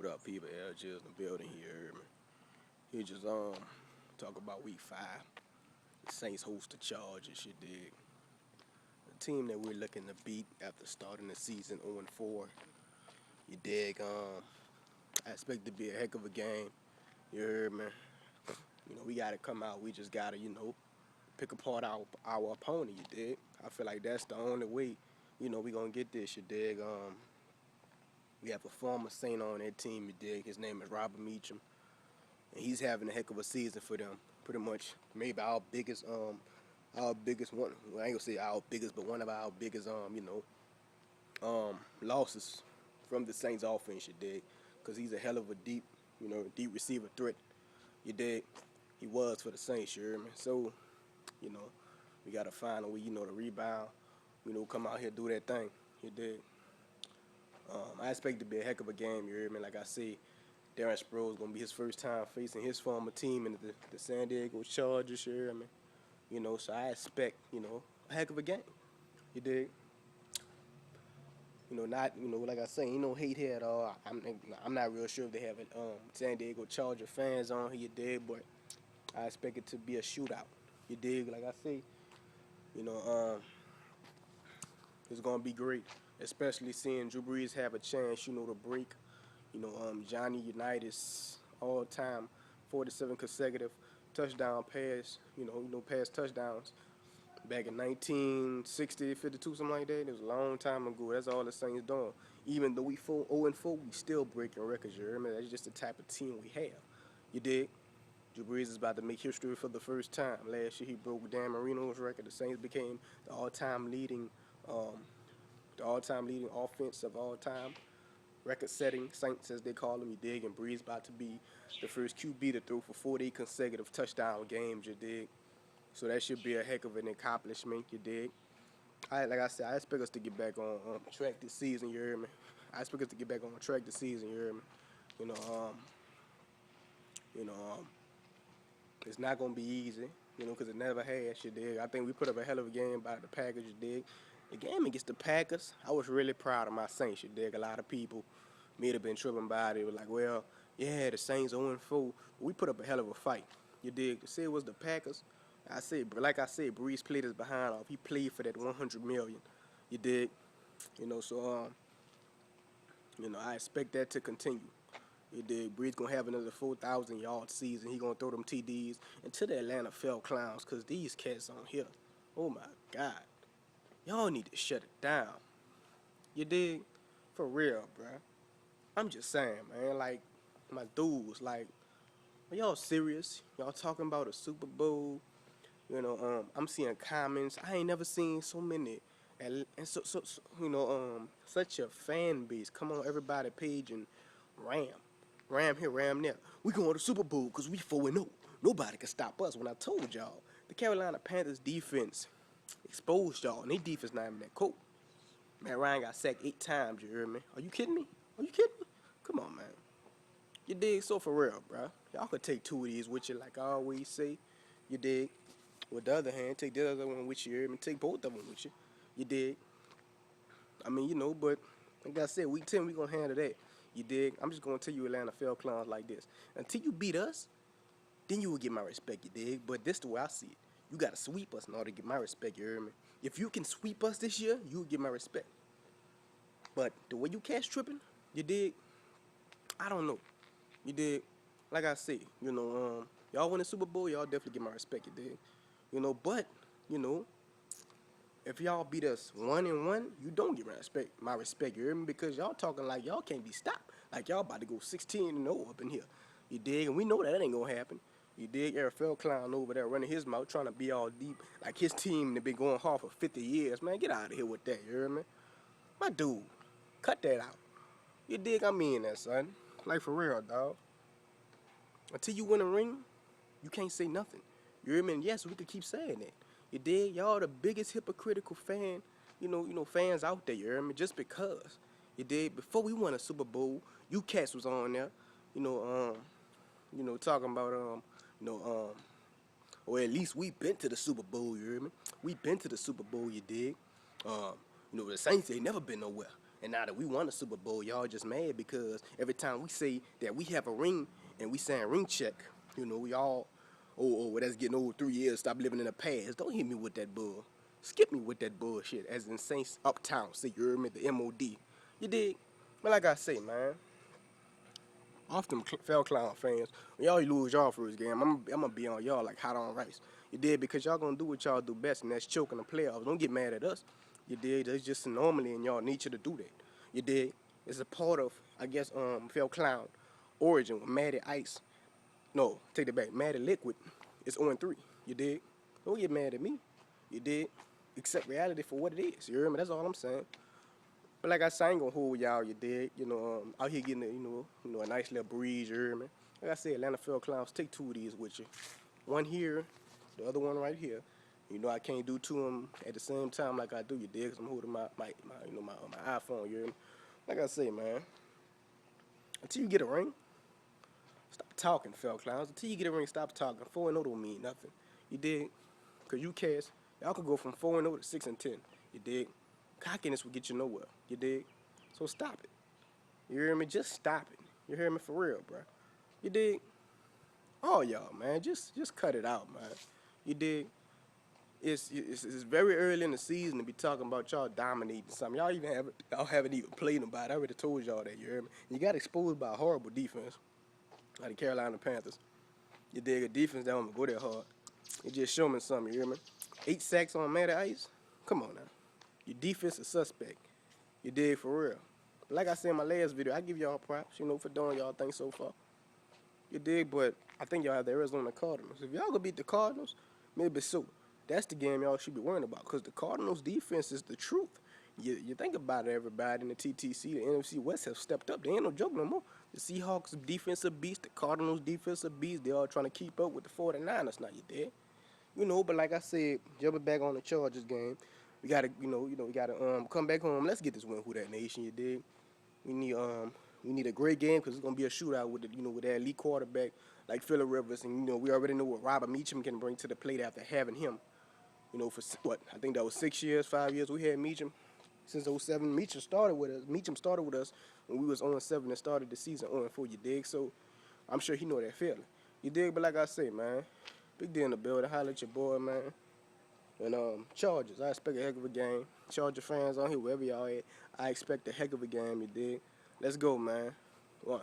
What up, people? LG in the building here. He just talk about week 5. The Saints host the Chargers. You dig? The team that we're looking to beat after starting the season 0-4. You dig? I expect it to be a heck of a game. You heard me? We gotta come out. We just gotta pick apart our opponent. You dig? I feel like that's the only way. We gonna get this. You dig? We have a former Saint on that team. You dig? His name is Robert Meacham. And he's having a heck of a season for them. Pretty much, maybe our biggest one. Well, I ain't gonna say our biggest, but one of our biggest, losses from the Saints offense. You dig? Because he's a hell of a deep receiver threat. You dig? He was for the Saints. You hear me? So, you know, we gotta find a way, to rebound. Come out here do that thing. You dig? I expect it to be a heck of a game. You hear me? Like I say, Darren Sproles gonna be his first time facing his former team in the San Diego Chargers. You hear me? So I expect a heck of a game. You dig? Not like I say, hate here at all. I'm not real sure if they have San Diego Charger fans on here. You dig? But I expect it to be a shootout. You dig? Like I say, you know, it's gonna be great, especially seeing Drew Brees have a chance, to break, Johnny Unitas all-time 47 consecutive touchdown pass, pass touchdowns back in 1960, 52, something like that. It was a long time ago. That's all the Saints doing. Even though we 0-4, we still breaking records. You hear me? That's just the type of team we have. You dig? Drew Brees is about to make history for the first time. Last year he broke Dan Marino's record. The Saints became the all-time leading offense of all time, record-setting Saints as they call them. You dig? And Brees about to be the first QB to throw for 40 consecutive touchdown games. You dig? So that should be a heck of an accomplishment. You dig? Like I said, I expect us to get back on track this season. You hear me? I expect us to get back on track this season. You hear me? You know, um, you know, um, it's not gonna be easy. Because it never has. You dig? I think we put up a hell of a game by the Packers. You dig? The game against the Packers, I was really proud of my Saints. You dig? A lot of people may have been tripping by it. They were like, well, yeah, the Saints 0-4. We put up a hell of a fight. You dig? To say it was the Packers, like I said, Brees played his behind off. He played for that $100 million. You dig? So I expect that to continue. You dig? Brees gonna have another 4,000-yard season. He gonna throw them TDs into the Atlanta Falcons, cause these cats on here, oh my God, y'all need to shut it down. You dig? For real, bruh. I'm just saying, man. Like my dudes, like, are y'all serious? Y'all talking about a Super Bowl? I'm seeing comments. I ain't never seen so many, and such a fan base. Come on, everybody, page and ram here, ram there. We going to Super Bowl because we 4-0. Nobody can stop us. When I told y'all, the Carolina Panthers defense exposed y'all, and their defense not even that cool. Matt Ryan got sacked 8 times. You hear me? Are you kidding me? Are you kidding me? Come on, man. You dig? So for real, bro. Y'all could take 2 of these with you, like I always say. You dig? With the other hand, take the other one with you, and take both of them with you. You dig? I mean, but like I said, week 10, we going to handle that. You dig? I'm just going to tell you Atlanta Falcons like this. Until you beat us, then you will get my respect, you dig? But this is the way I see it. You got to sweep us in order to get my respect, you hear me? If you can sweep us this year, you will get my respect. But the way you catch tripping, you dig? I don't know. You dig? Like I say, y'all win the Super Bowl, y'all definitely get my respect, you dig? But, if y'all beat us 1-1, you don't get my respect, you hear me? Because y'all talking like y'all can't be stopped. Like y'all about to go 16-0 up in here. You dig? And we know that ain't gonna happen. You dig? NFL clown over there running his mouth, trying to be all deep. Like his team that been going hard for 50 years. Man, get out of here with that, you hear me? My dude, cut that out. You dig? I mean that, son. Like for real, dog. Until you win a ring, you can't say nothing. You hear me? And yes, we could keep saying that. You dig? Y'all the biggest hypocritical fans out there, you hear me? Just because. You dig? Before we won a Super Bowl, you cats was on there, talking about or at least we been to the Super Bowl, you hear me? We been to the Super Bowl, you dig? The Saints ain't never been nowhere. And now that we won the Super Bowl, y'all just mad because every time we say that we have a ring and we saying ring check, we all, well, that's getting old 3 years, stop living in the past. Don't hit me with that bull. Skip me with that bullshit, as in Saints Uptown, say you heard me, the MOD. You dig? But like I say, man, off them fell clown fans, when y'all lose y'all first game, I'm gonna be on y'all like hot on rice. You did, because y'all gonna do what y'all do best, and that's choking the playoffs. Don't get mad at us. You did. That's just normally in y'all nature to do that. You did. It's a part of, I guess, fell clown origin with Matty Ice. No, take it back. Matty Liquid is 0-3. You did. Don't get mad at me. You did. Accept reality for what it is. You hear me? That's all I'm saying. But like I said, I ain't gonna hold y'all, you dig? Out here getting a nice little breeze, you hear me? Like I said, Atlanta Field Clowns, take 2 of these with you. One here, the other one right here. I can't do 2 of them at the same time like I do, you dig? 'Cause I'm holding my iPhone, you hear me? Like I say, man, until you get a ring, stop talking, Field Clowns. Until you get a ring, stop talking. 4-0 don't mean nothing, you dig? 'Cause you cats, y'all could go from 4-0 to 6-10, you dig? Cockiness will get you nowhere. You dig? So stop it. You hear me? Just stop it. You hear me? For real, bro. You dig? All y'all, man. Just cut it out, man. You dig? It's very early in the season to be talking about y'all dominating something. Y'all haven't even played nobody. I already told y'all that. You hear me? You got exposed by a horrible defense, like the Carolina Panthers. You dig? A defense that don't go that hard. It just show me something. You hear me? 8 sacks on Matty Ice. Come on now. Your defense is suspect. You dig, for real. Like I said in my last video, I give y'all props, for doing y'all thing so far. You dig, but I think y'all have the Arizona Cardinals. If y'all gonna beat the Cardinals, maybe so. That's the game y'all should be worrying about, because the Cardinals defense is the truth. You think about it, everybody in the TTC, the NFC West have stepped up. They ain't no joke no more. The Seahawks defensive beast, the Cardinals defensive beast, they all trying to keep up with the 49ers now, you dig? But like I said, jumping back on the Chargers game, we gotta, we gotta come back home. Let's get this win, Who That Nation, you dig? We need a great game, because it's gonna be a shootout with with that elite quarterback like Phillip Rivers, and we already know what Robert Meacham can bring to the plate after having him. For what, I think that was 6 years, 5 years we had Meacham since 07. Meacham started with us when we was 0-7 and started the season 0-4. You dig? So I'm sure he know that feeling. You dig? But like I say, man, big deal in the building. Holla at your boy, man. And Chargers, I expect a heck of a game. Charger fans on here, wherever y'all at, I expect a heck of a game, you dig? Let's go, man. 1.